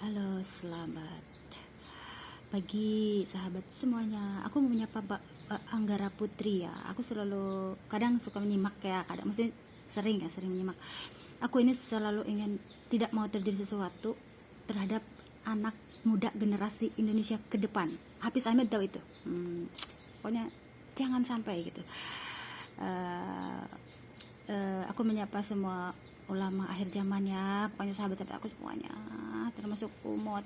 Halo, selamat pagi sahabat semuanya. Aku mau menyapa Anggara Putri ya. Aku selalu kadang suka menyimak ya, kadang maksudnya sering menyimak. Aku ini selalu ingin tidak mau terjadi sesuatu terhadap anak muda generasi Indonesia ke depan. Hafiz Ahmad tahu itu. Pokoknya jangan sampai gitu. Eh, aku menyapa semua ulama akhir zaman ya, pokoknya sahabat-sahabat aku semuanya, termasuk Umot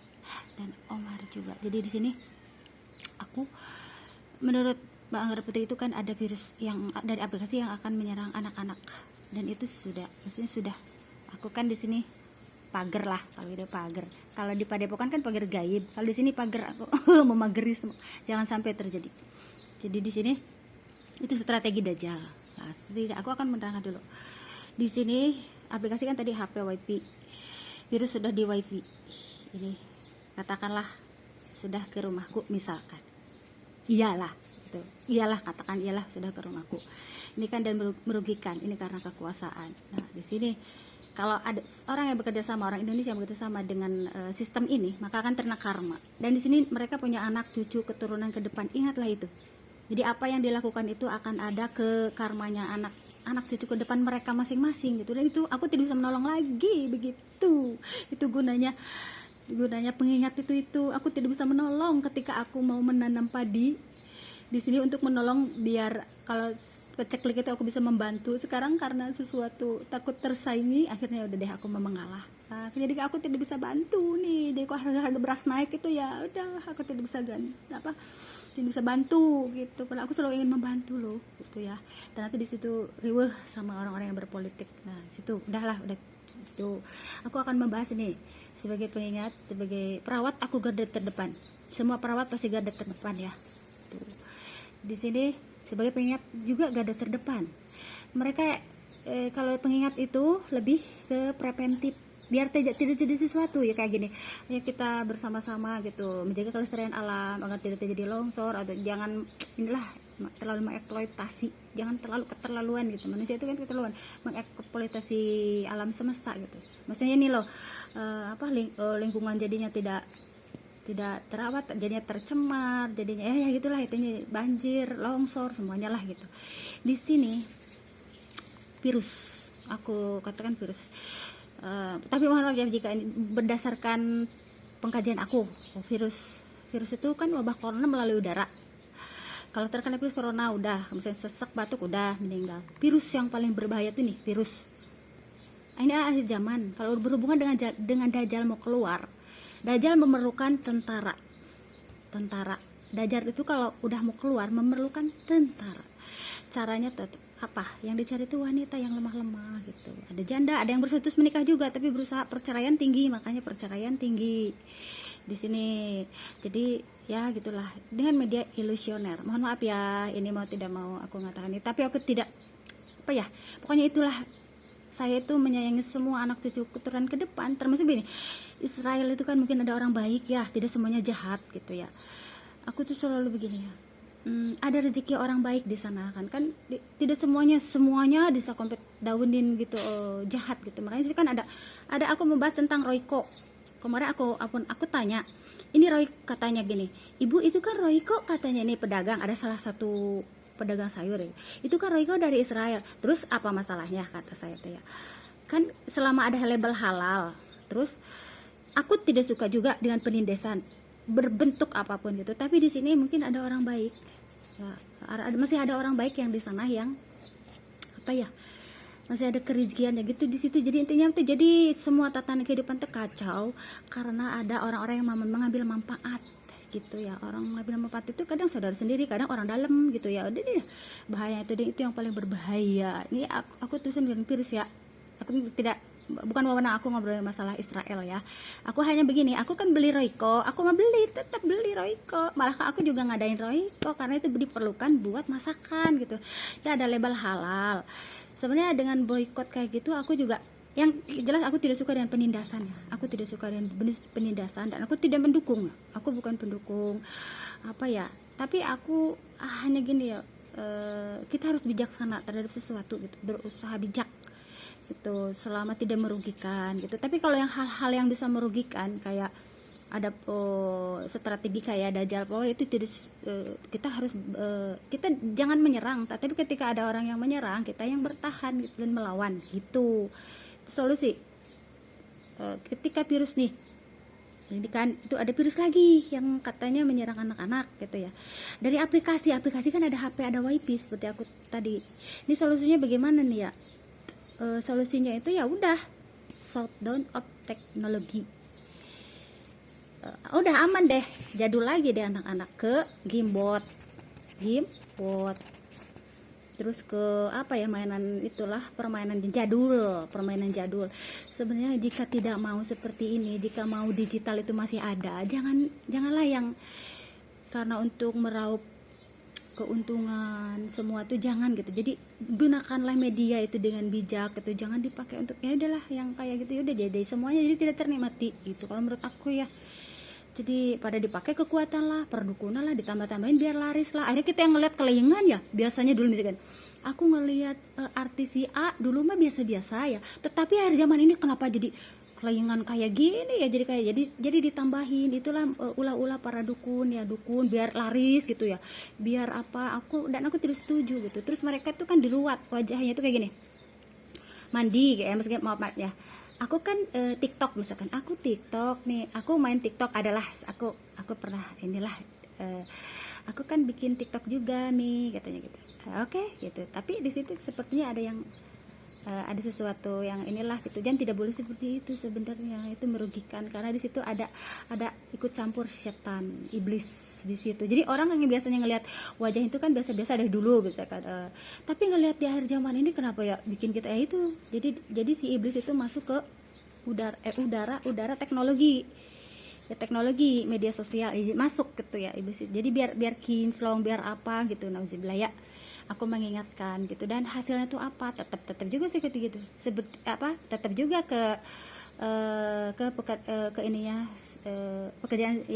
dan Omar juga. Jadi di sini aku menurut Mbak Anggara Putri itu kan ada virus yang dari aplikasi yang akan menyerang anak-anak, dan itu maksudnya sudah aku kan di sini pagar lah, kalau di pagar, kalau di Padepokan kan pagar gaib, kalau di sini pagar aku memageri semua, jangan sampai terjadi. Jadi di sini itu strategi Dajjal. Nah, aku akan menerangkan dulu. Di sini aplikasi kan tadi HP WiFi, virus sudah di WiFi. Ini katakanlah sudah ke rumahku misalkan. Iyalah, itu. Iyalah, katakan iyalah sudah ke rumahku. Ini kan dan merugikan, ini karena kekuasaan. Nah, di sini kalau ada orang yang bekerja sama, orang Indonesia yang bekerja sama dengan sistem ini, maka akan terkena karma. Dan di sini mereka punya anak, cucu, keturunan ke depan. Ingatlah itu. Jadi apa yang dilakukan itu akan ada ke karmanya anak cucu ke depan mereka masing-masing gitu. Dan itu aku tidak bisa menolong lagi begitu. Itu gunanya pengingat itu aku tidak bisa menolong ketika aku mau menanam padi di sini untuk menolong biar kalau peceklik itu aku bisa membantu. Sekarang karena sesuatu takut tersaingi, akhirnya udah deh aku mau mengalah. Nah, jadi aku tidak bisa bantu nih. Jadi kok harga beras naik itu ya udah aku tidak bisa tidak bisa bantu gitu. Padahal aku selalu ingin membantu loh gitu ya. Ternyata di situ riweh sama orang-orang yang berpolitik. Nah, situ udah itu. Aku akan membahas ini sebagai pengingat, sebagai perawat aku garda terdepan. Semua perawat pasti garda terdepan ya. Tuh. Di sini sebagai pengingat juga garda terdepan. Mereka kalau pengingat itu lebih ke preventif, biar tidak terjadi sesuatu ya, kayak gini. Ayo kita bersama-sama gitu menjaga kelestarian alam agar tidak terjadi longsor, atau jangan terlalu mengeksploitasi, jangan terlalu keterlaluan gitu. Manusia itu kan keterlaluan mengeksploitasi alam semesta gitu. Maksudnya ini loh, lingkungan jadinya tidak terawat, jadinya tercemar, jadinya ya gitulah, itu banjir, longsor, semuanya lah gitu. Di sini virus, aku katakan virus. Tapi mohon maaf ya jika ini berdasarkan pengkajian aku, virus itu kan wabah corona melalui udara. Kalau terkena virus corona udah, misalnya sesak batuk udah meninggal. Virus yang paling berbahaya tuh nih virus. Ini akhir zaman. Kalau berhubungan dengan Dajjal mau keluar, Dajjal memerlukan tentara. Dajjal itu kalau udah mau keluar memerlukan tentara. Caranya tetap apa? Yang dicari itu wanita yang lemah-lemah gitu. Ada janda, ada yang berstatus menikah juga tapi berusaha perceraian tinggi, makanya perceraian tinggi di sini. Jadi ya gitulah, dengan media ilusioner. Mohon maaf ya, ini tidak mau aku mengatakan ini, tapi aku tidak pokoknya itulah, saya itu menyayangi semua anak cucu keturunan ke depan, termasuk ini Israel itu kan mungkin ada orang baik ya, tidak semuanya jahat gitu ya. Aku tuh selalu begini ya, ada rezeki orang baik di sana kan tidak semuanya bisa kompet daunin gitu, jahat gitu. Makanya sih kan ada aku membahas tentang Royko kemarin. Aku tanya, ini Roy katanya gini, ibu itu kan Royko katanya ini pedagang, ada salah satu pedagang sayur ya, itu kan Royko dari Israel, terus apa masalahnya, kata saya tuh ya, kan selama ada label halal. Terus aku tidak suka juga dengan penindasan berbentuk apapun gitu, tapi di sini mungkin ada orang baik ya, masih ada orang baik yang di sana yang masih ada kerezekiannya gitu di situ. Jadi intinya tuh, jadi semua tatanan kehidupan tuh kacau karena ada orang-orang yang mengambil manfaat gitu ya. Orang mengambil manfaat itu kadang saudara sendiri, kadang orang dalam gitu ya. Udah deh, bahaya itu yang paling berbahaya. Ini aku tulisin dengan virus ya. Aku bukan wewenang aku ngobrol masalah Israel ya. Aku hanya begini, aku kan beli Royco, aku mau tetap beli Royco. Malah aku juga ngadain Royco karena itu diperlukan buat masakan gitu. Ya ada label halal. Sebenarnya dengan boykot kayak gitu, aku juga yang jelas aku tidak suka dengan penindasan ya. Aku tidak suka dengan penindasan, dan aku tidak mendukung. Aku bukan pendukung tapi aku hanya gini ya, kita harus bijaksana terhadap sesuatu gitu, berusaha bijak. itu selama tidak merugikan gitu. Tapi kalau yang hal-hal yang bisa merugikan kayak ada strategi kayak Dajjal power itu tidak, kita harus kita jangan menyerang, tapi ketika ada orang yang menyerang kita yang bertahan gitu, dan melawan gitu. Solusi ketika virus nih ini kan itu ada virus lagi yang katanya menyerang anak-anak gitu ya, dari aplikasi kan ada HP ada wifi seperti aku tadi. Ini solusinya bagaimana nih ya? Solusinya itu ya udah shutdown of technology. Udah aman deh, jadul lagi deh anak-anak ke gamebot, terus ke apa ya, mainan itulah, permainan jadul. Sebenarnya jika tidak mau seperti ini, jika mau digital itu masih ada, janganlah yang karena untuk meraup keuntungan semua tuh jangan gitu. Jadi gunakanlah media itu dengan bijak gitu, jangan dipakai untuk ya udahlah yang kayak gitu, ya udah jadi semuanya jadi tidak ternikmati gitu kalau menurut aku ya. Jadi pada dipakai kekuatan lah, perdukunan lah, ditambah-tambahin biar laris lah. Akhirnya kita yang ngeliat kelingan ya, biasanya dulu misalkan aku ngeliat artis si A dulu mah biasa-biasa ya, tetapi akhir zaman ini kenapa jadi kelingan kayak gini ya, jadi ditambahin itulah ulah-ulah para dukun ya, dukun biar laris gitu ya, biar apa, aku tidak setuju gitu. Terus mereka tuh kan diruat wajahnya tuh kayak gini, mandi kayak misalkan, maaf ya, aku kan TikTok misalkan, aku TikTok nih, aku main TikTok adalah aku pernah inilah, aku kan bikin TikTok juga nih katanya gitu. Oke gitu, tapi di situ sepertinya ada yang ada sesuatu yang inilah gitu, dan tidak boleh seperti itu sebenarnya, itu merugikan karena di situ ada ikut campur setan iblis di situ. Jadi orang yang biasanya ngelihat wajah itu kan biasa-biasa dari dulu misalkan, tapi ngelihat di akhir zaman ini kenapa ya bikin kita ya itu, jadi si iblis itu masuk ke udara teknologi ya, teknologi media sosial masuk gitu ya iblis. Jadi biar kinclong, biar apa gitu, nauzubillah ya, aku mengingatkan gitu. Dan hasilnya tuh apa, tetap juga sih gitu, tetap juga ke ininya, pekerjaan yang